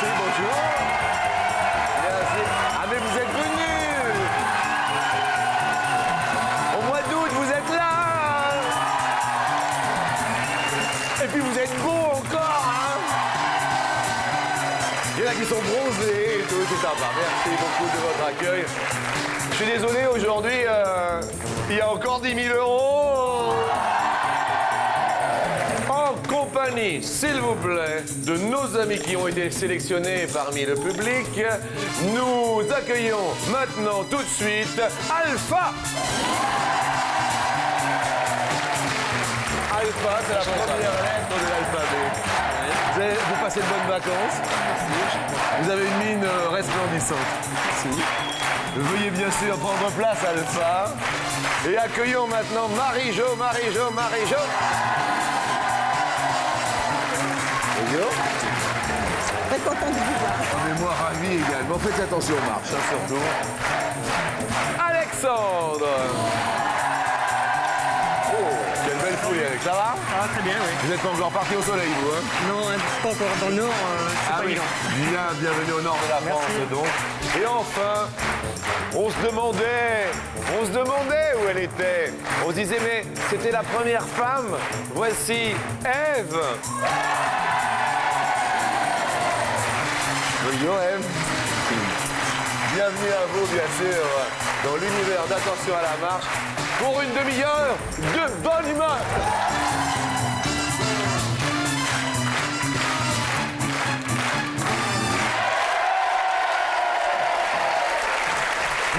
Merci, bonjour. Merci. Ah, mais vous êtes venus. Au mois d'août, vous êtes là. Et puis vous êtes beaux encore, hein. Il y en a qui sont bronzés et tout, c'est sympa. Merci beaucoup de votre accueil. Je suis désolé, aujourd'hui, il y a encore 10 000 euros. En compagnie, s'il vous plaît, de nos amis qui ont été sélectionnés parmi le public, nous accueillons maintenant tout de suite Alpha. Alpha, c'est la première lettre de l'alphabet. Vous passez de bonnes vacances. Vous avez une mine resplendissante. Veuillez bien sûr prendre place, Alpha. Et accueillons maintenant Marie-Jo. Bonjour. Très content de vous voir. Mais moi, ravi également. Faites attention aux marches, hein, surtout. Alexandre. Oh, quelle belle foule, Alex. Ça va? Ça va très bien, oui. Vous n'êtes pas encore parti au soleil, vous, hein? Non, pas encore dans le nord, c'est pas évident. Bienvenue au nord de la France, donc. Et enfin, on se demandait où elle était. On se disait, mais c'était la première femme. Voici Ève. Bonjour, Ève. Bienvenue à vous, bien sûr, dans l'univers d'Attention à la marche, pour une demi-heure de bonne humeur.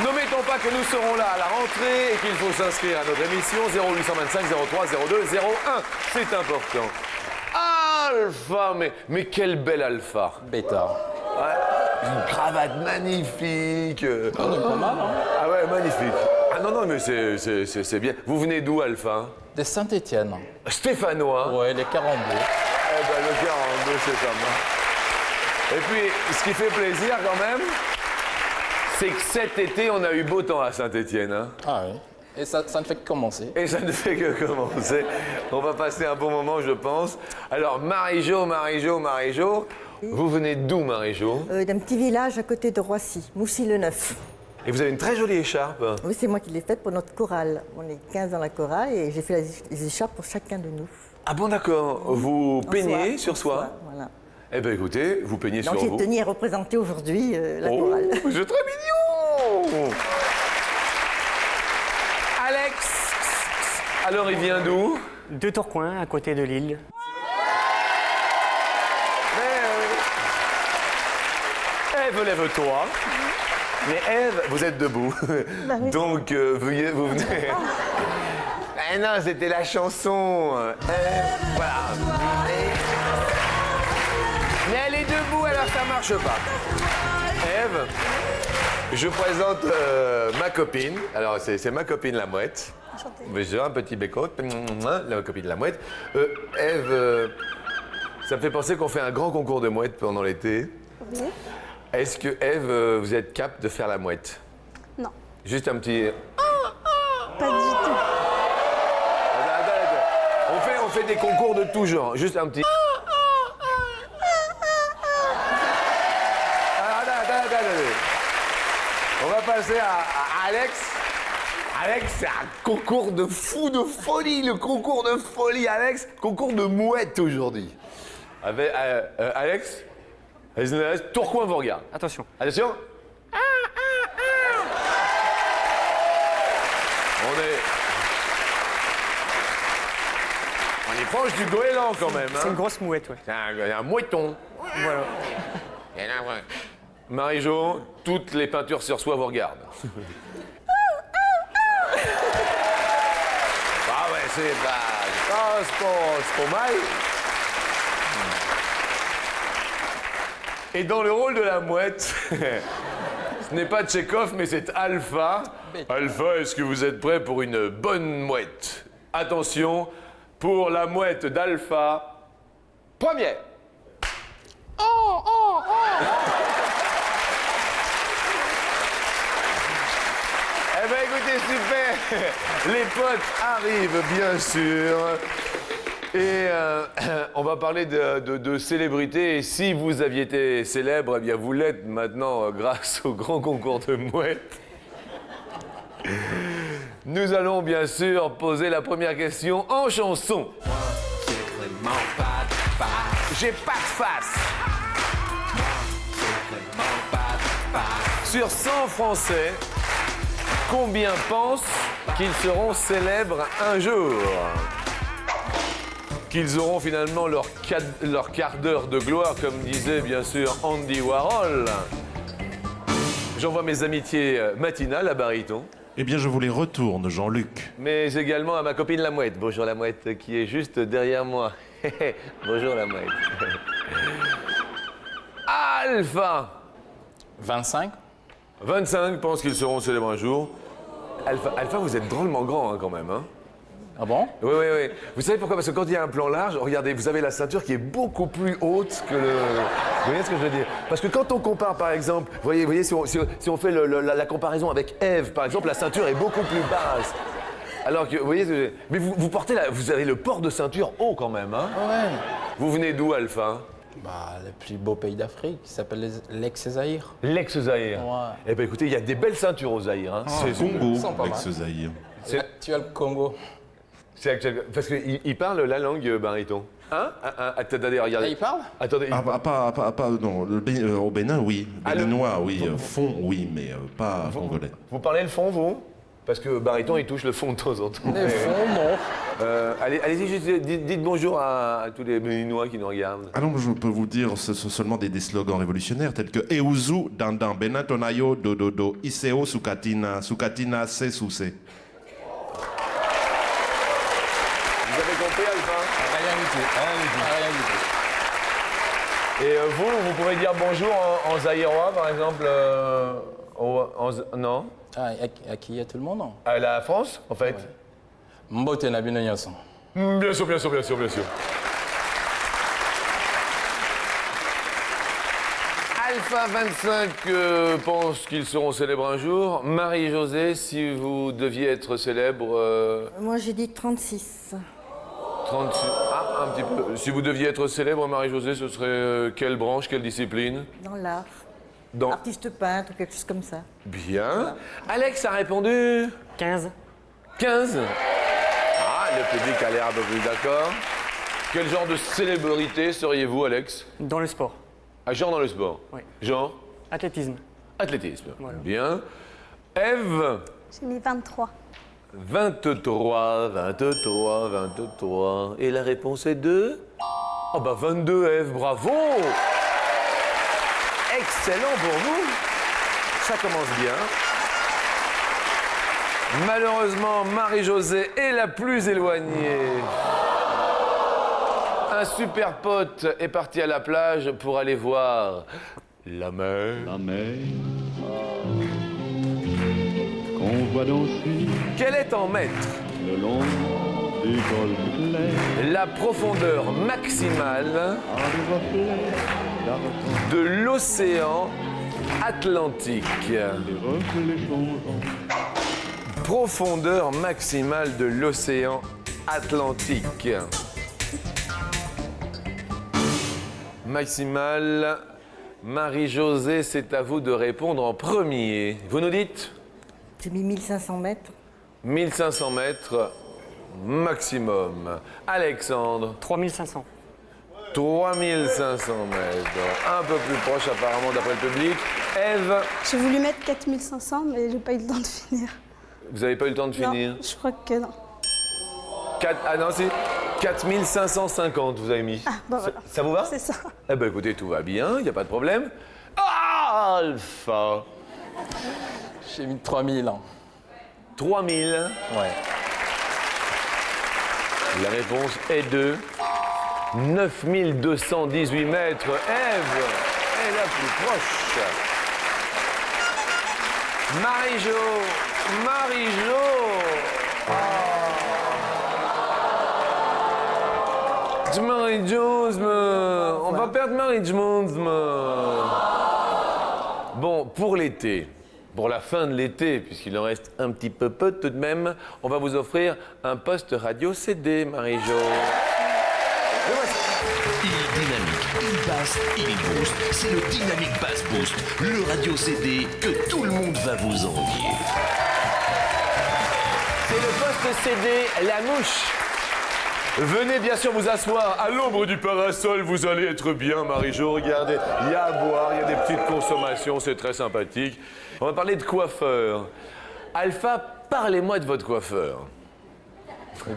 N'omettons pas que nous serons là à la rentrée et qu'il faut s'inscrire à notre émission 0825 03 02 01. C'est important. Alpha, mais quel bel Alpha. Bêta. Ouais, une cravate magnifique. On est pas mal, hein? Ah ouais, magnifique. Ah non, mais c'est bien. Vous venez d'où, Alpha? De Saint-Étienne. Stéphanois. Ouais, les 42. Eh ben, le 42, c'est ça. Et puis, ce qui fait plaisir quand même, c'est que cet été, on a eu beau temps à Saint-Étienne. Hein. Ah oui. Et ça ne fait que commencer. Et ça ne fait que commencer. On va passer un bon moment, je pense. Alors, Marie-Jo, vous venez d'où, Marie-Jo? D'un petit village à côté de Roissy, Moussy-le-Neuf. Et vous avez une très jolie écharpe. Oui, c'est moi qui l'ai faite pour notre chorale. On est 15 dans la chorale et j'ai fait les écharpes pour chacun de nous. Ah bon, d'accord. Vous peignez En sur soi? Voilà. Eh bien, écoutez, vous peignez Donc sur j'ai vous. tenu à représenter aujourd'hui la chorale. Oh, c'est très mignon. Alex, alors il vient d'où? De Tourcoing, à côté de Lille. Ève, lève-toi. Mais Ève, vous êtes debout. oui. Donc, vous venez. Ah non, c'était la chanson. Voilà. Mais elle est debout, alors ça marche pas. Ève, je présente ma copine. Alors, c'est ma copine la mouette. Bonjour, un petit bécot. La copine la mouette. Ève, ça me fait penser qu'on fait un grand concours de mouettes pendant l'été. Oui. Est-ce que, Ève, vous êtes capable de faire la mouette? Non, Juste un petit... pas du tout. On fait des concours de tout genre. Juste un petit... Attendez. On va passer à Alex. Alex, c'est un concours de fou, de folie. Le concours de folie, Alex. Concours de mouette aujourd'hui. Avec, Alex, Tourcoing vous regarde. Attention. Attention. On est proche du goéland quand même. C'est une Hein. grosse mouette, ouais. C'est un mouetton. Voilà. Marie-Jo, toutes les peintures sur soi vous regardent. Ah ouais, c'est pas mal. Et dans le rôle de la mouette, ce n'est pas Tchekhov, mais c'est Alpha. Alpha, est-ce que vous êtes prêt pour une bonne mouette? Attention, pour la mouette d'Alpha, première. Eh bien, écoutez, super. Les potes arrivent, bien sûr. Et on va parler de célébrité. Et si vous aviez été célèbre, eh bien vous l'êtes maintenant grâce au grand concours de mouettes. Nous allons bien sûr poser la première question en chanson. J'ai pas de face. Sur 100 Français, combien pensent qu'ils seront célèbres un jour? Qu'ils auront finalement leur quart d'heure de gloire, comme disait bien sûr Andy Warhol. J'envoie mes amitiés matinales à Baryton. Eh bien, je vous les retourne, Jean-Luc. Mais également à ma copine la Mouette. Bonjour la Mouette, qui est juste derrière moi. Bonjour la Mouette. Alpha 25. 25 pensent qu'ils seront célèbres un jour. Alpha, vous êtes drôlement grand quand même. Hein. Ah bon? Oui, oui, oui. Vous savez pourquoi? Parce que quand il y a un plan large, regardez, vous avez la ceinture qui est beaucoup plus haute que le... Vous voyez ce que je veux dire? Parce que quand on compare, par exemple, vous voyez si on fait la comparaison avec Ève, par exemple, la ceinture est beaucoup plus basse. Alors que, vous voyez, mais vous avez le port de ceinture haut quand même, hein? Ouais. Vous venez d'où, Alpha? Bah, le plus beau pays d'Afrique, qui s'appelle l'ex-Zaïre. L'ex-Zaïre. Ouais. Eh bien, écoutez, il y a des belles ceintures au Zaïre. Hein. C'est Congo, sont pas mal. l'ex-Zaïre. Tu as le Congo. Parce qu'il parle la langue baryton. Hein? Attendez, Ah, regardez. il parle? Attendez. Non, au Bénin, oui. Ah, Béninois, oui. Fond, oui, mais pas congolais. Vous parlez le fond, vous? Parce que baryton, il touche le fond de temps en temps. Les fonds, non. Allez-y, juste dites bonjour à tous les Béninois qui nous regardent. Ah non, je peux vous dire seulement des slogans révolutionnaires tels que Euzu, Dandan, Benatonayo, Dododo, Iseo, Sukatina, Sukatina, Se, Suse. Vous avez compris, Alpha? Rien du tout. Rien du tout. Et vous pouvez dire bonjour en zaïrois, par exemple non? Ah, à qui est tout le monde? Non? À la France, en fait? Mbote na bino nyonso. Bien sûr, bien sûr, bien sûr, bien sûr. Alpha 25 pense qu'ils seront célèbres un jour. Marie-Josée, si vous deviez être célèbre... Moi, j'ai dit 36. 36... Ah, un petit peu. Si vous deviez être célèbre, Marie-Josée, ce serait quelle branche, quelle discipline? Dans l'art. Dans... Artiste peintre ou quelque chose comme ça. Bien. Voilà. Alex a répondu 15. 15. Ah, le public a l'air un peu plus d'accord. Quel genre de célébrité seriez-vous, Alex? Dans le sport. Ah, genre dans le sport? Oui. Genre? Athlétisme. Athlétisme. Voilà. Bien. Ève? J'ai mis 23. 23, 23, 23. Et la réponse est 2? Oh bah 22, Ève, bravo! Excellent pour vous. Ça commence bien. Malheureusement, Marie-Josée est la plus éloignée. Un super pote est parti à la plage pour aller voir la mer. La mer qu'on voit danser Quel est en mètres le long du golfe clair la profondeur maximale à des reflets d'argent, de l'océan Atlantique? les reflets changeants. Profondeur maximale de l'océan Atlantique. Maximale. Marie-Josée, c'est à vous de répondre en premier. Vous nous dites? J'ai mis 1500 mètres. 1500 mètres maximum. Alexandre? 3500. 3500 mètres. Un peu plus proche apparemment d'après le public. Ève, J'ai voulu mettre 4500, mais j'ai pas eu le temps de finir. vous n'avez pas eu le temps de finir? Non, je crois que non. Ah non, c'est 4550 vous avez mis. Ah, bah voilà. Ça vous va? C'est ça. Eh ben écoutez, tout va bien, il n'y a pas de problème. Ah, Alpha! J'ai mis 3000 ans. 3000. Ouais. La réponse est de 9218 mètres. Ève est la plus proche. Marie-Jo! Marie-Jo, on va perdre Marie-Jo. Bon, pour l'été, pour la fin de l'été, puisqu'il en reste un petit peu tout de même, on va vous offrir un poste radio CD, Marie-Jo. Le voici. Il est dynamique, il basse, il booste. C'est le Dynamic Bass Boost, le radio CD que tout le monde va vous envier. C'est le poste CD La Mouche. Venez bien sûr vous asseoir à l'ombre du parasol, vous allez être bien, Marie-Jo. Regardez, il y a à boire, il y a des petites consommations, c'est très sympathique. On va parler de coiffeur. Alpha, parlez-moi de votre coiffeur.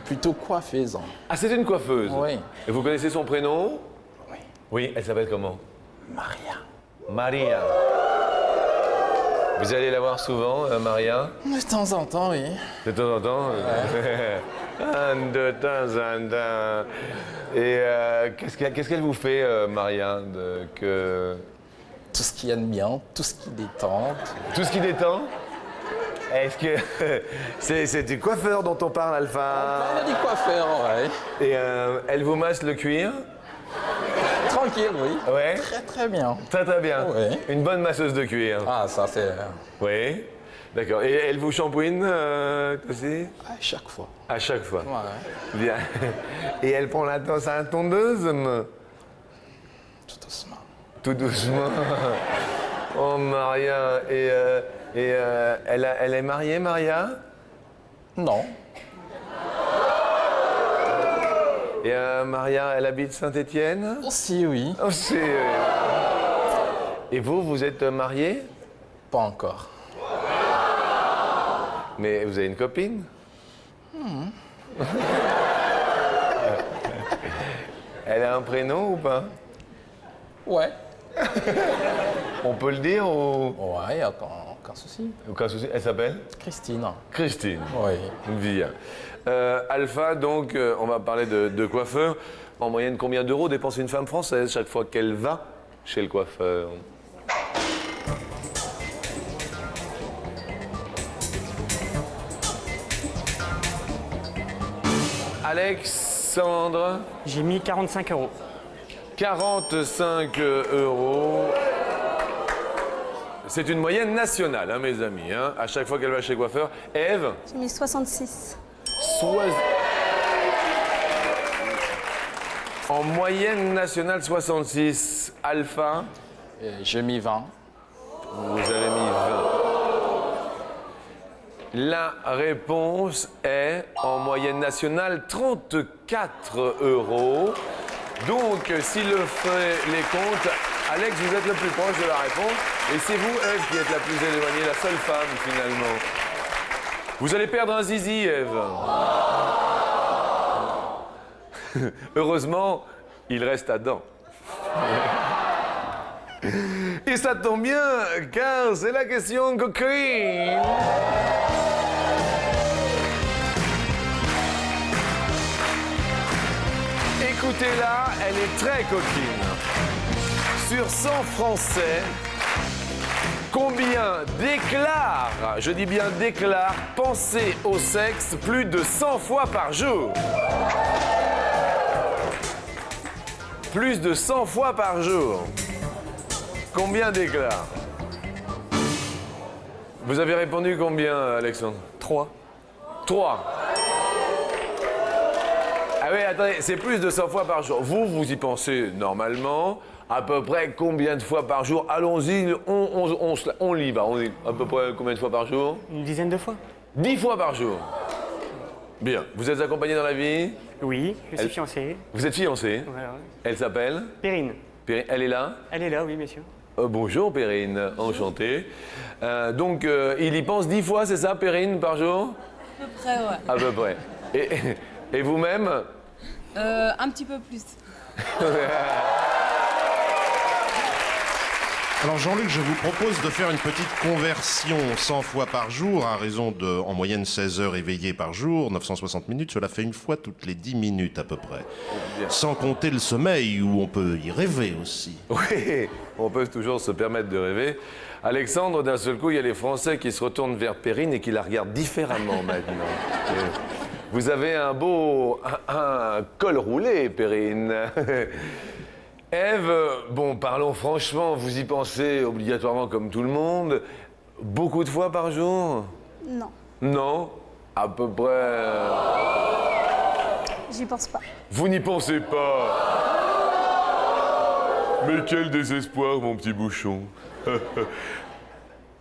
Plutôt coiffeuse. Ah, c'est une coiffeuse? Oui. Et vous connaissez son prénom? Oui. Oui, elle s'appelle comment? Maria. Maria. Vous allez la voir souvent, Maria? De temps en temps, oui. De temps en temps? De temps en temps. Et qu'est-ce qu'elle vous fait, Maria, Tout ce qui est bien, tout ce qui détend. Tout ce qui détend? Est-ce que c'est du coiffeur dont on parle, Alpha? On a des coiffeurs, ouais. Et elle vous masse le cuir? Tranquille, oui. Ouais. Très, très bien. Très très bien. Ouais. Une bonne masseuse de cuir. Ah, ça, c'est... Oui. D'accord. Et elle vous shampouine aussi? À chaque fois. À chaque fois. Ouais. Bien. Et elle prend la tasse à la tondeuse? Tout doucement. Tout doucement. Oh, Maria. Et elle est mariée, Maria? Non. Et Maria, elle habite Saint-Étienne? Aussi, oui. Aussi. Et vous êtes mariée? Pas encore. Mais vous avez une copine? Elle a un prénom ou pas? Ouais. On peut le dire ou... Ouais, aucun souci. Aucun souci. Elle s'appelle? Christine. Christine. Oui. Bien. Alpha, donc, on va parler de coiffeur. En moyenne, combien d'euros dépense une femme française chaque fois qu'elle va chez le coiffeur? Alexandre? J'ai mis 45 euros. 45 euros. C'est une moyenne nationale, hein, mes amis. Hein, à chaque fois qu'elle va chez le coiffeur. Ève? J'ai mis 66. En moyenne nationale, 66. Alpha? J'ai mis 20. Vous avez mis 20. La réponse est, en moyenne nationale, 34 euros. Donc, s'il le fait les comptes, Alex, vous êtes le plus proche de la réponse. Et c'est vous, Ève, qui êtes la plus éloignée, la seule femme, finalement. Vous allez perdre un zizi, Ève. Heureusement, il reste Adam. Et ça tombe bien, car c'est la question coquine. Écoutez-la, elle est très coquine. Sur 100 Français, combien déclarent, je dis bien déclarent, penser au sexe plus de 100 fois par jour? Plus de 100 fois par jour. Combien déclarent? Vous avez répondu combien, Alexandre? 3. 3. Ah oui, attendez, c'est plus de 100 fois par jour. Vous y pensez normalement, à peu près combien de fois par jour? Allons-y, on y va. On y, à peu près combien de fois par jour? Une dizaine de fois. 10 fois par jour. Bien. Vous êtes accompagné dans la vie? Oui, je suis fiancé. Vous êtes fiancé? Ouais, ouais. Elle s'appelle? Perrine. Perrine. Elle est là? Elle est là, oui, bien sûr. Bonjour Perrine, enchanté. Donc, il y pense 10 fois, c'est ça, Perrine, par jour? À peu près, ouais. À peu près. Et vous-même? Un petit peu plus. Alors Jean-Luc, je vous propose de faire une petite conversion 100 fois par jour, à raison de, en moyenne, 16 heures éveillées par jour, 960 minutes, cela fait une fois toutes les 10 minutes à peu près. Sans compter le sommeil, où on peut y rêver aussi. Oui, on peut toujours se permettre de rêver. Alexandre, d'un seul coup, il y a les Français qui se retournent vers Perrine et qui la regardent différemment maintenant. Vous avez un beau un col roulé, Perrine. Ève, bon, parlons franchement, vous y pensez obligatoirement comme tout le monde, beaucoup de fois par jour? Non. Non? À peu près... J'y pense pas. Vous n'y pensez pas. Mais quel désespoir, mon petit bouchon.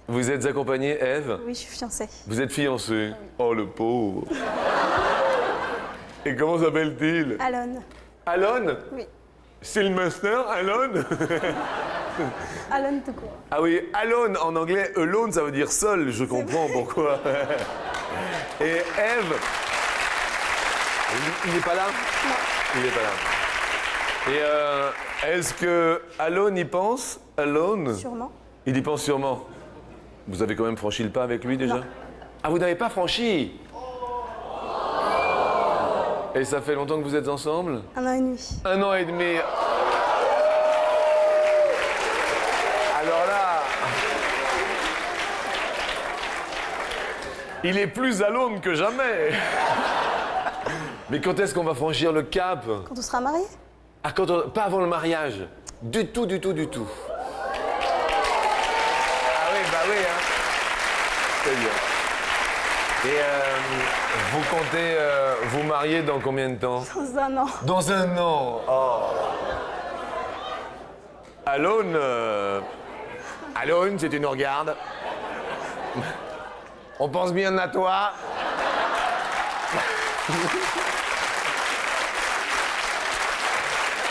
Vous êtes accompagnée, Ève? Oui, je suis fiancée. Vous êtes fiancée? Oh, le pauvre. Et comment s'appelle-t-il? Alon. Alon? Oui. Sylvester, Alon? Alon tout court. Ah oui, alone en anglais, alone ça veut dire seul, je comprends pourquoi. Et Ève, il n'est pas là? Non. Il n'est pas là. Et est-ce que Alone y pense? Alone? Sûrement. Il y pense sûrement. Vous avez quand même franchi le pas avec lui déjà? Non. Ah, vous n'avez pas franchi? Et ça fait longtemps que vous êtes ensemble? 1 an et demi. 1 an et demi. Alors là, il est plus alone que jamais. Mais quand est-ce qu'on va franchir le cap? Quand on sera mariés? Ah, pas avant le mariage. Du tout, du tout, du tout. Ah oui, bah oui, hein. C'est bien. Et vous comptez vous marier dans combien de temps? Dans 1 an. Dans 1 an. Oh. Alone, Alone, si tu nous regardes, on pense bien à toi.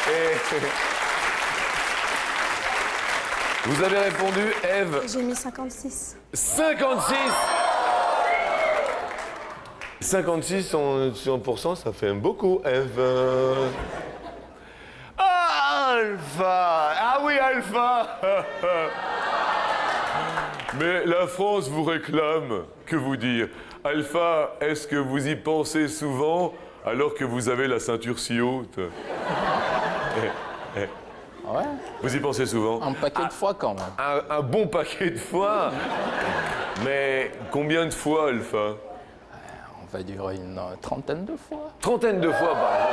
Et vous avez répondu, Ève? J'ai mis 56. 56. 56 en 100%, ça fait beaucoup, Ève. Ah, Alpha! Ah oui, Alpha! Mais la France vous réclame. Que vous dire? Alpha, est-ce que vous y pensez souvent alors que vous avez la ceinture si haute? Ouais, Vous y pensez souvent? un paquet de fois quand même. Un bon paquet de fois. Mais combien de fois, Alpha? On va dire une trentaine de fois. Trentaine de fois, par exemple.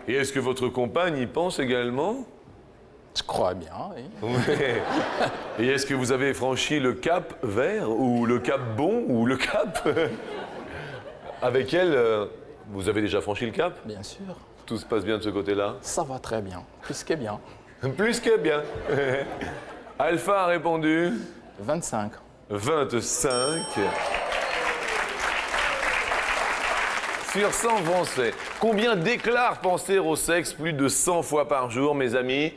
Et est-ce que votre compagne y pense également? Je crois bien, oui. Ouais. Et est-ce que vous avez franchi le cap vert, ou le cap bon, ou le cap avec elle? Vous avez déjà franchi le cap? Bien sûr. Tout se passe bien de ce côté-là? Ça va très bien. Plus que bien. Plus que bien. Alpha a répondu 25. 25. Sur 100 Français, combien déclarent penser au sexe plus de 100 fois par jour, mes amis?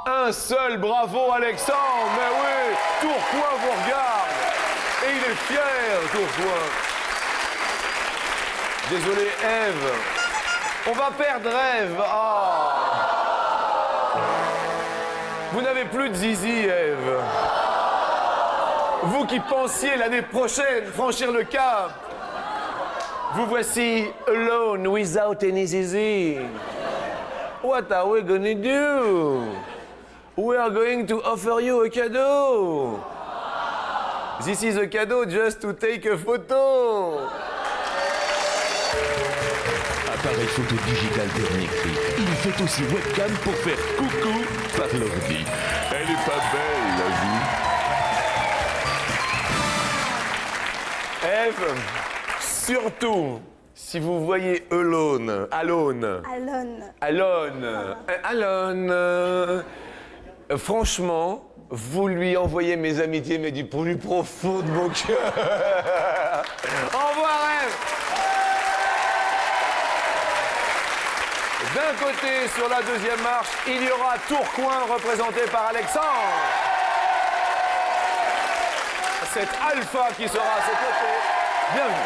Un seul, bravo Alexandre. Mais oui, Tourcoing vous regarde. Et il est fier, Tourcoing. Désolé, Ève. On va perdre Ève. Ah. Vous n'avez plus de zizi, Ève. Vous qui pensiez l'année prochaine franchir le cap. Vous voici alone without any zizi. What are we gonna do? We are going to offer you a cadeau. This is a cadeau just to take a photo. Appareil photo digital Techniquerie. Il fait aussi webcam pour faire coucou par l'ordi. Elle est pas belle, la vie. Ève, surtout, si vous voyez Alone, Alon. franchement, vous lui envoyez mes amitiés, mais du plus profond de mon cœur. Au revoir, Ève. D'un côté, sur la deuxième marche, il y aura Tourcoing représenté par Alexandre. C'est Alpha qui sera à ses côtés. Bienvenue.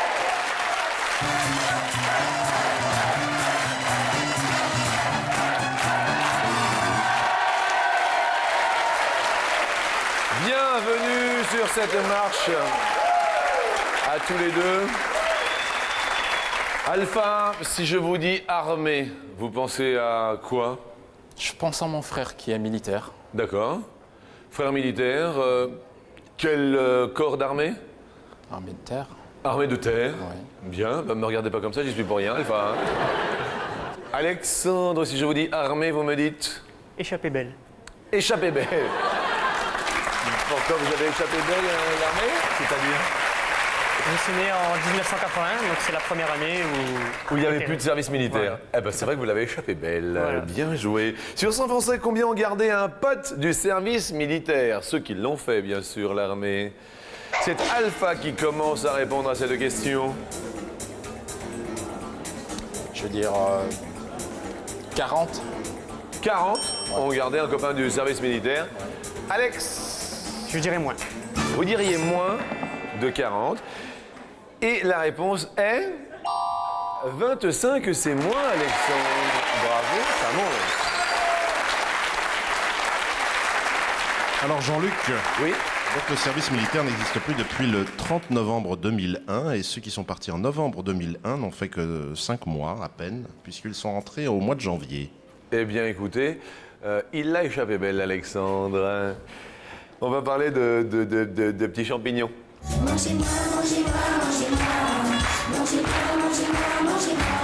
Bienvenue sur cette marche à tous les deux. Alpha, si je vous dis armée, vous pensez à quoi? Je pense à mon frère qui est militaire. D'accord. Frère militaire, quel corps d'armée? Armée de terre. Armée de terre. Oui. Bien, bah, me regardez pas comme ça, j'y suis pour rien, Alpha. Hein. Alexandre, si je vous dis armée, vous me dites? Échappée belle. Échappée belle. Pourquoi vous avez échappé belle l'armée? C'est-à-dire? Je suis né en 1980, donc c'est la première année Où il n'y avait Ok. plus de service militaire. Eh ben, c'est vrai que vous l'avez échappé belle. Voilà. Bien joué. Sur 100 Français, combien ont gardé un pote du service militaire? Ceux qui l'ont fait, bien sûr, l'armée. C'est Alpha qui commence à répondre à cette question. Je veux dire 40. 40 ont gardé un copain du service militaire. Alex, Je dirais moins. vous diriez moins de 40. Et la réponse est 25, c'est moins, Alexandre. Bravo, ça monte. Alors Jean-Luc, Oui. donc le service militaire n'existe plus depuis le 30 novembre 2001 et ceux qui sont partis en novembre 2001 n'ont fait que 5 mois à peine puisqu'ils sont rentrés au mois de janvier. Eh bien, écoutez, il l'a échappé belle, Alexandre. On va parler de petits champignons.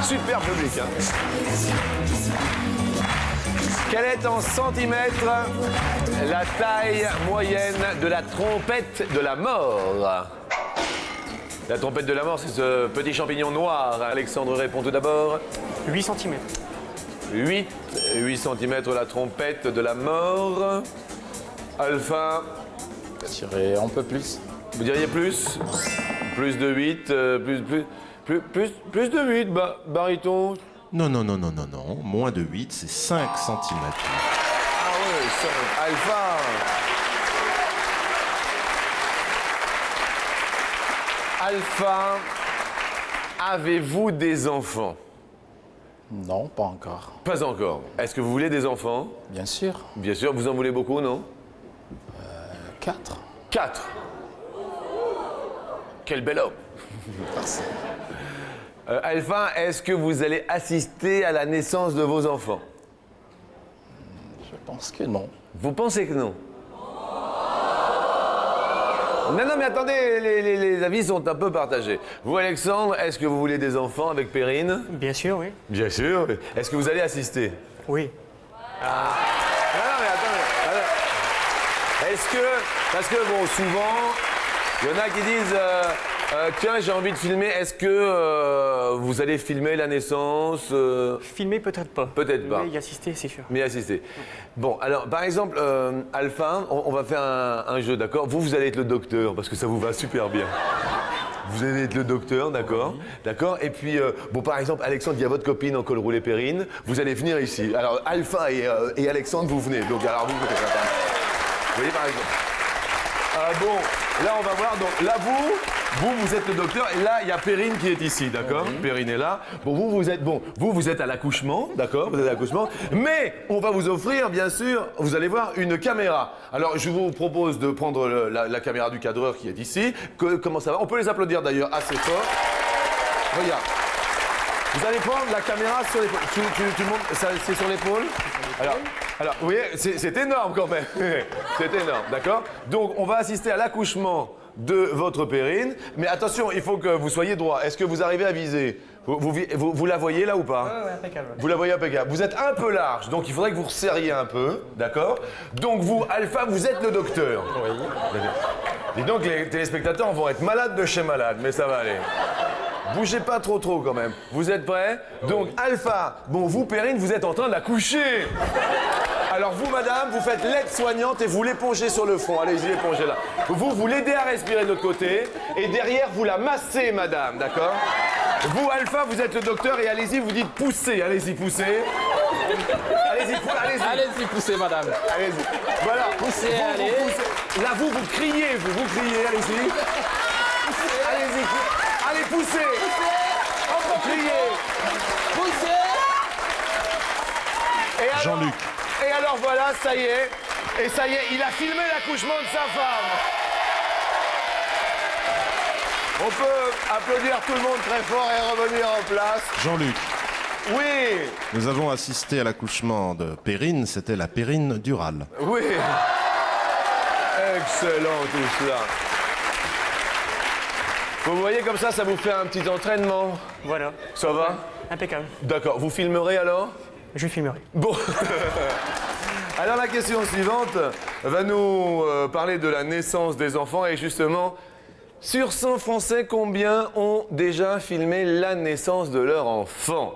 Super public, hein. Quelle est en centimètres la taille moyenne de la trompette de la mort? La trompette de la mort, c'est ce petit champignon noir. Alexandre répond tout d'abord. 8 cm. 8 cm la trompette de la mort. Alpha, Je dirais un peu plus. vous diriez plus? Plus de 8, plus de 8, baryton. Non, moins de 8, c'est 5 cm. Ah ouais, 5. Alpha. Alpha, avez-vous des enfants? Non, pas encore. Pas encore. Est-ce que vous voulez des enfants? Bien sûr. Bien sûr, vous en voulez beaucoup, non? 4. 4. Quel bel homme. Merci. Alpha, est-ce que vous allez assister à la naissance de vos enfants? Je pense que non. Vous pensez que non? Non, mais attendez, les avis sont un peu partagés. Vous, Alexandre, est-ce que vous voulez des enfants avec Perrine? Bien sûr, oui. Bien sûr. Est-ce que vous allez assister? Oui. Non, mais attendez. Est-ce que... Parce que, bon, souvent, il y en a qui disent... tiens, j'ai envie de filmer. Est-ce que vous allez filmer la naissance? Filmer, peut-être pas. Peut-être pas. Mais y assister, c'est sûr. Mais assister. Bon, alors, par exemple, Alpha, on va faire un jeu, d'accord? Vous allez être le docteur, parce que ça vous va super bien. Vous allez être le docteur, d'accord? D'accord? Et puis, bon, par exemple, Alexandre, il y a votre copine en col roulé Perrine. Vous allez venir ici. Alors, Alpha et Alexandre, vous venez. Donc, alors, vous venez. Vous voyez, par exemple. Bon, là, on va voir. Donc, là, vous êtes le docteur. Et là, il y a Perrine qui est ici, d'accord? Perrine est là. Bon, vous êtes à l'accouchement, d'accord? Vous êtes à l'accouchement. Mais on va vous offrir, bien sûr, vous allez voir, une caméra. Alors, je vous propose de prendre la caméra du cadreur qui est ici. Comment ça va? On peut les applaudir, d'ailleurs, assez fort. Regarde. Vous allez prendre la caméra sur l'épaule. Tu montes, c'est sur l'épaule? Alors, vous voyez, c'est énorme quand même. C'est énorme, d'accord? Donc, on va assister à l'accouchement de votre Perrine. Mais attention, il faut que vous soyez droit. Est-ce que vous arrivez à viser? Vous la voyez là ou pas? Ouais, impeccable. Vous la voyez impeccable. Vous êtes un peu large, donc il faudrait que vous resserriez un peu, d'accord? Donc vous, Alpha, vous êtes le docteur. Oui. Et donc les téléspectateurs vont être malades de chez malades, mais ça va aller. Bougez pas trop quand même. Vous êtes prêts? Donc Alpha, bon vous Perrine, vous êtes en train d'accoucher. Alors vous madame, vous faites l'aide-soignante et vous l'épongez sur le front. Allez-y, épongez-la. Vous l'aidez à respirer de l'autre côté et derrière vous la massez madame, d'accord? Vous Alpha, vous êtes le docteur et allez-y, vous dites poussez. Allez-y, poussez. Allez-y. Allez-y, poussez, madame. Allez-y. Voilà. Poussez, Vous allez. poussez. Là vous criez, allez-y. Allez-y. Allez, poussez. Encore criez. Poussez. Et alors, Jean-Luc. Et alors voilà, ça y est. Et ça y est, il a filmé l'accouchement de sa femme. On peut applaudir tout le monde très fort et revenir en place. Jean-Luc, Oui, nous avons assisté à l'accouchement de Perrine, c'était la Perrine Dural. oui. Excellent tout cela. Vous voyez comme ça vous fait un petit entraînement. Voilà. Ça va? Impeccable. D'accord, vous filmerez alors? Je filmerai. Bon. Alors la question suivante va nous parler de la naissance des enfants et justement, Sur 100 Français, combien ont déjà filmé la naissance de leur enfant?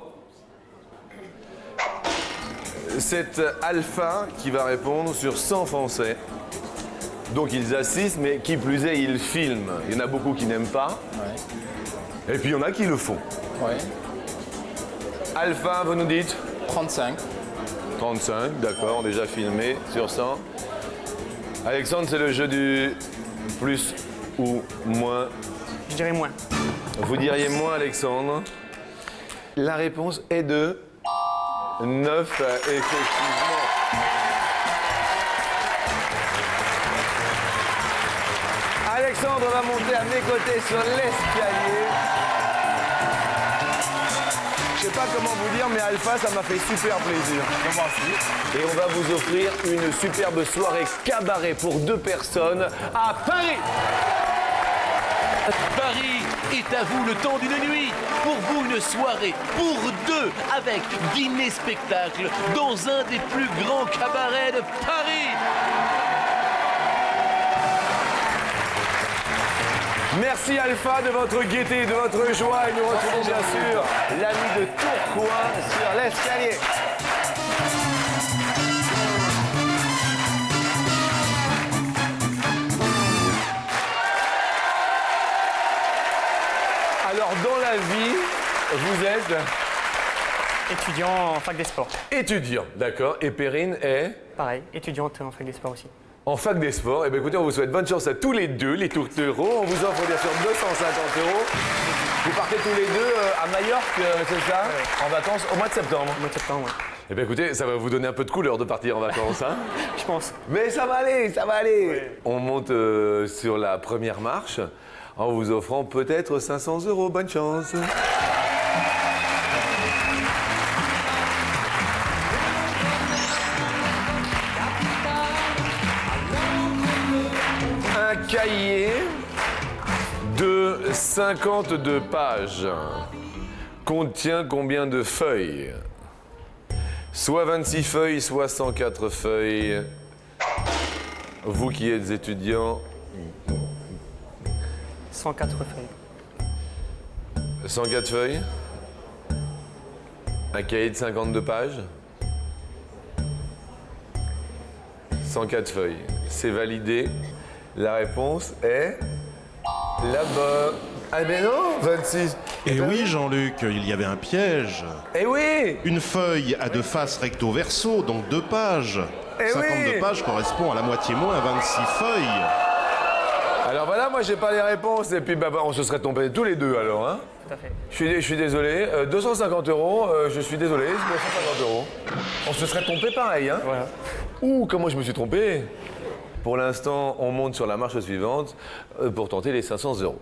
C'est Alpha qui va répondre sur 100 Français. Donc ils assistent, mais qui plus est, ils filment. Il y en a beaucoup qui n'aiment pas. Ouais. Et puis il y en a qui le font. Ouais. Alpha, vous nous dites? 35. 35, d'accord, déjà filmé sur 100. Alexandre, c'est le jeu du plus ou moins. Je dirais moins. Vous diriez moins, Alexandre. La réponse est de 9, effectivement. Alexandre va monter à mes côtés sur l'escalier. Je sais pas comment vous dire, mais Alpha, ça m'a fait super plaisir. Et on va vous offrir une superbe soirée cabaret pour 2 personnes à Paris. Paris est à vous le temps d'une nuit. Pour vous, une soirée pour 2 avec dîner-spectacle dans un des plus grands cabarets de Paris. Merci Alpha de votre gaieté, de votre joie et nous retrouvons bien sûr l'ami de Tourcoing sur l'escalier. Alors dans la vie, vous êtes Étudiant en fac des sports. étudiant, d'accord, et Perrine est Pareil, étudiante en fac des sports aussi. en fac des sports. Eh bien écoutez, on vous souhaite bonne chance à tous les deux, les tourtereaux. On vous offre bien sûr 250 €. Vous partez tous les deux à Majorque, c'est ça? En vacances au mois de septembre. Au mois de septembre, ouais. Eh bien écoutez, ça va vous donner un peu de couleur de partir en vacances, hein? Je pense. Mais ça va aller, ça va aller. Ouais. On monte sur la première marche en vous offrant peut-être 500 €. Bonne chance. Un cahier de 52 pages contient combien de feuilles? Soit 26 feuilles, soit 104 feuilles. Vous qui êtes étudiant, 104 feuilles. 104 feuilles. Un cahier de 52 pages. 104 feuilles. C'est validé. La réponse est la bonne. Ah ben non, 26. Et oui, Jean-Luc, il y avait un piège. Eh oui. Une feuille a 2 faces recto-verso, donc 2 pages. Eh 52 oui. pages correspond à la moitié moins 26 feuilles. Alors voilà, moi j'ai pas les réponses et puis bah, on se serait tombés tous les deux alors. Hein. Tout à fait. Je suis désolé. 250 €, je suis désolé, 250 €. On se serait trompé pareil. Hein. Voilà. Ouh, comment je me suis trompé. Pour l'instant, on monte sur la marche suivante pour tenter les 500 €.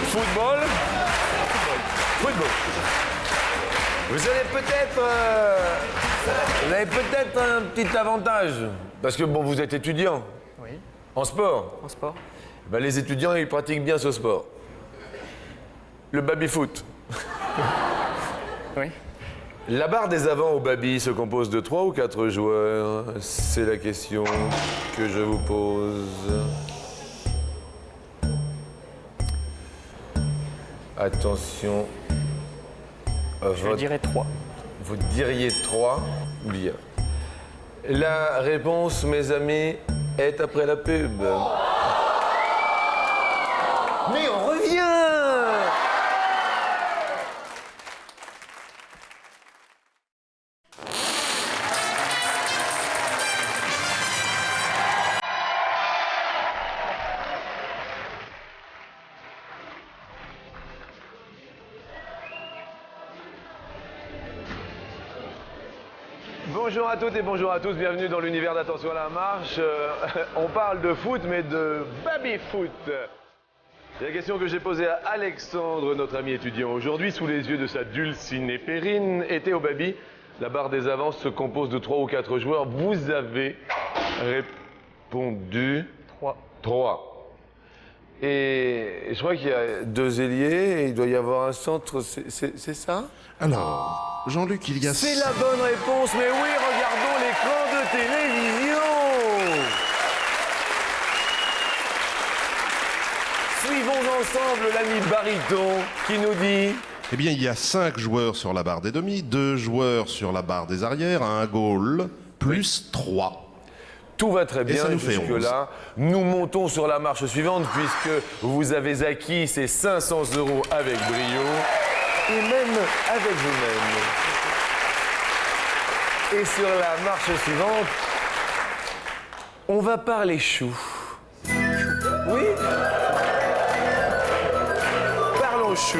Football. Football. Vous avez peut-être un petit avantage. Parce que bon, vous êtes étudiant. Oui. En sport. En sport. Ben, les étudiants, ils pratiquent bien ce sport. Le baby-foot. Oui. La barre des avants au baby se compose de 3 ou 4 joueurs? C'est la question que je vous pose. Attention. Je dirais 3. Vous diriez 3? Bien. La réponse, mes amis, est après la pub. Mais on revient! Bonjour à toutes et bonjour à tous, bienvenue dans l'univers d'Attention à la marche. On parle de foot, mais de baby-foot. La question que j'ai posée à Alexandre, notre ami étudiant aujourd'hui, sous les yeux de sa Dulcinée Perrine, était au baby. La barre des avances se compose de 3 ou 4 joueurs. Vous avez répondu 3. 3. Et je crois qu'il y a 2 ailiers et il doit y avoir un centre, c'est ça? Alors, Jean-Luc, il y a... C'est la bonne réponse, mais oui, regardons l'écran. télévision. Suivons ensemble l'ami Baryton qui nous dit... Eh bien, il y a 5 joueurs sur la barre des demi, 2 joueurs sur la barre des arrières, un goal, plus 3. Tout va très bien ça nous fait jusque-là. Nous montons sur la marche suivante puisque vous avez acquis ces 500 € avec brio et même avec vous-même. Et sur la marche suivante, on va parler chou. Oui? Parlons chou.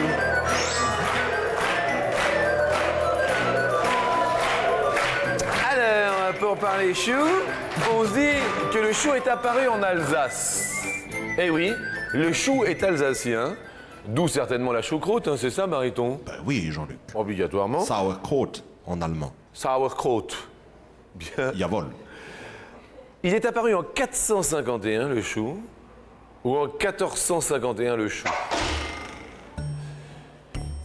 Alors, pour parler chou, on se dit que le chou est apparu en Alsace. Eh oui, le chou est alsacien, d'où certainement la choucroute, hein, c'est ça, Baryton? Ben oui, Jean-Luc. Obligatoirement. Sauerkraut en allemand. Sauerkraut. Bien. Jawohl. Il est apparu en 451, le chou, ou en 1451, le chou.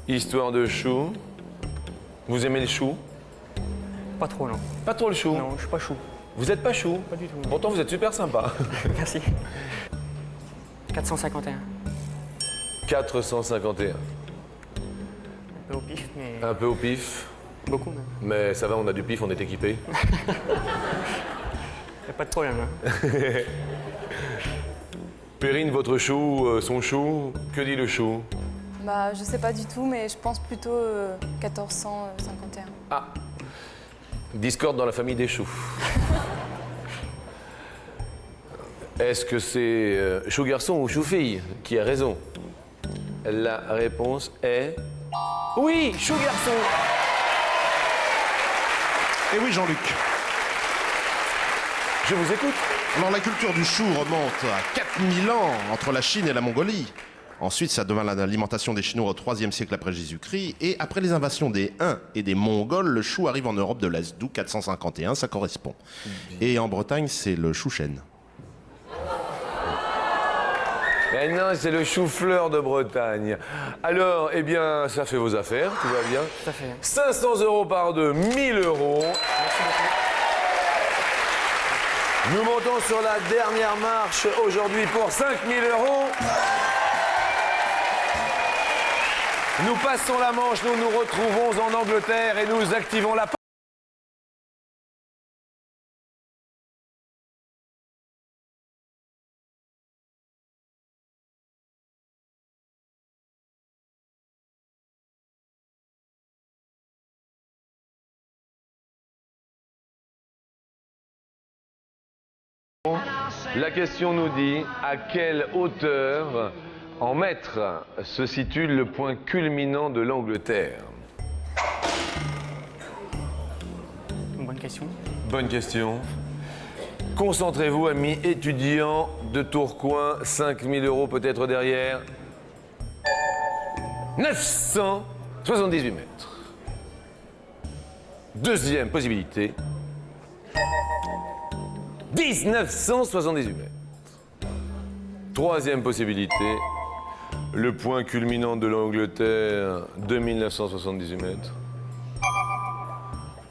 Histoire de chou. Vous aimez le chou? Pas trop, non. Pas trop le chou? Non, je suis pas chou. Vous êtes pas chou? Pas du tout. Pourtant, vous êtes super sympa. Merci. 451. 451. Un peu au pif, mais Un peu au pif, beaucoup même. mais ça va, on a du pif, on est équipé. Y a pas de problème, hein. Perrine, votre chou, son chou, que dit le chou? Bah, je sais pas du tout, mais je pense plutôt 1451. Ah, discorde dans la famille des choux. Est-ce que c'est chou garçon ou chou fille qui a raison? La réponse est... Oui, chou garçon. Et oui, Jean-Luc. Je vous écoute. Alors, la culture du chou remonte à 4000 ans entre la Chine et la Mongolie. Ensuite, ça devint l'alimentation des Chinois au IIIe siècle après Jésus-Christ. Et après les invasions des Huns et des Mongols, le chou arrive en Europe de l'Est, d'où 451, ça correspond. Et en Bretagne, c'est le chou-chêne. Mais non, c'est le chou-fleur de Bretagne. Alors, eh bien, ça fait vos affaires, tout va bien. Tout à fait. 500 € par deux, 1000 €. Nous montons sur la dernière marche aujourd'hui pour 5000 €. Nous passons la Manche, nous nous retrouvons en Angleterre et nous activons la... La question nous dit à quelle hauteur, en mètres, se situe le point culminant de l'Angleterre? Une bonne question. Bonne question. Concentrez-vous, amis étudiants de Tourcoing, 5000 € peut-être derrière. 978 mètres. Deuxième possibilité. 1978 mètres. Troisième possibilité, le point culminant de l'Angleterre, 2978 mètres.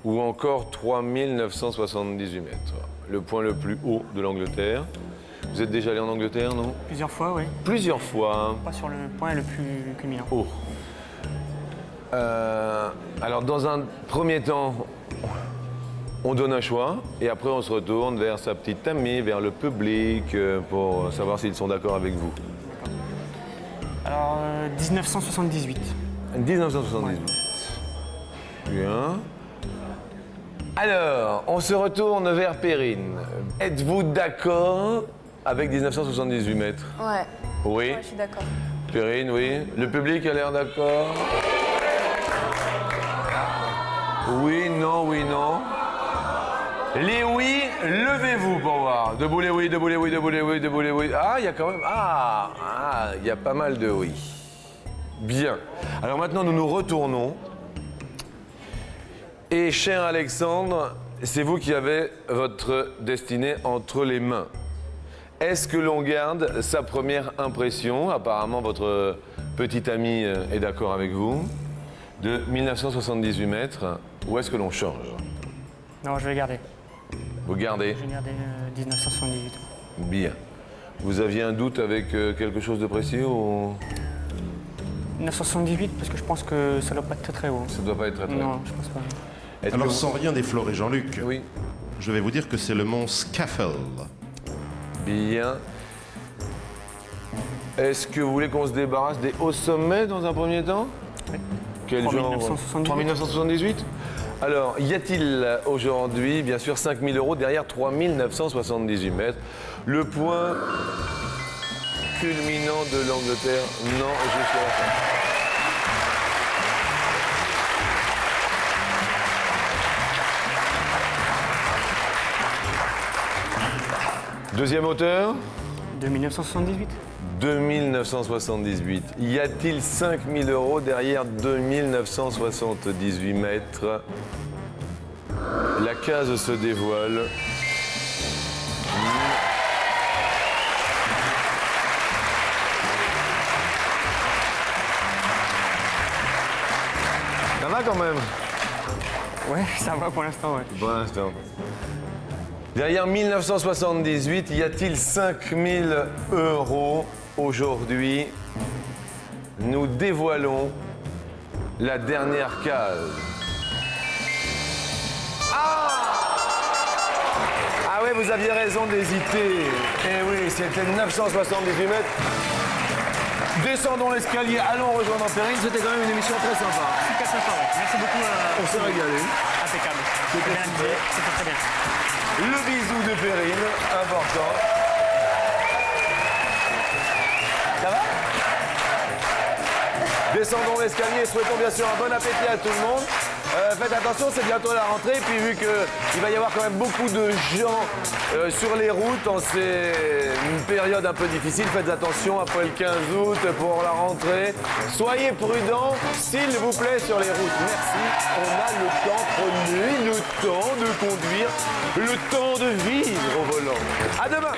Ou encore 3978 mètres. Le point le plus haut de l'Angleterre. Vous êtes déjà allé en Angleterre, non? Plusieurs fois, oui. Plusieurs fois. Pas sur le point le plus culminant. Oh. Alors, dans un premier temps, on donne un choix et après on se retourne vers sa petite amie, vers le public pour savoir s'ils sont d'accord avec vous. Alors, 1978. 1978. Bien. Alors, on se retourne vers Perrine. Êtes-vous d'accord avec 1978 mètres? Ouais. Oui. Ouais, je suis d'accord. Perrine, oui. Le public a l'air d'accord? Oui, non, oui, non. Les oui, levez-vous pour voir. Debout les oui, debout les oui, debout les oui, debout les oui. Ah, il y a quand même... il y a pas mal de oui. Bien. Alors maintenant, nous nous retournons. Et cher Alexandre, c'est vous qui avez votre destinée entre les mains. Est-ce que l'on garde sa première impression? Apparemment, votre petit ami est d'accord avec vous. De 1978 mètres. Ou est-ce que l'on change? Non, je vais garder. Vous gardez. J'ai gardé 1978. Bien. Vous aviez un doute avec quelque chose de précis ou 1978 parce que je pense que ça doit pas être très haut. ça doit pas être très très Non, je pense pas. Est-ce Alors, que sans rien déflorer, Jean-Luc, Oui. je vais vous dire que c'est le mont Scafell. Bien. Est-ce que vous voulez qu'on se débarrasse des hauts sommets dans un premier temps? Oui. Quel genre 3978. 3978. Alors, y a-t-il aujourd'hui, bien sûr, 5 000 € derrière 3 978 mètres? Le point culminant de l'Angleterre? Non, jusqu'à la fin. Deuxième auteur? De 1978. 2978. Y a-t-il 5 000 € derrière 2978 mètres? La case se dévoile. Ça va quand même, Ouais, ça va pour l'instant, ouais. pour l'instant. Derrière 1978, y a-t-il 5 000 € aujourd'hui? Nous dévoilons la dernière case. Ah oui, vous aviez raison d'hésiter. Eh oui, c'était 978 mètres. Descendons l'escalier, allons rejoindre Perrine. C'était quand même une émission très sympa. Super sympa, ouais. Merci beaucoup. On s'est régalé. Impeccable. C'était bien dit, c'était très bien. Le bisou de Perrine, important. Ça va? Descendons l'escalier, souhaitons bien sûr un bon appétit à tout le monde. Faites attention, c'est bientôt la rentrée, puis vu qu'il va y avoir quand même beaucoup de gens sur les routes en une période un peu difficile, faites attention après le 15 août pour la rentrée. Soyez prudents, s'il vous plaît, sur les routes. Merci, on a le temps, prenez le temps de conduire, le temps de vivre au volant. À demain!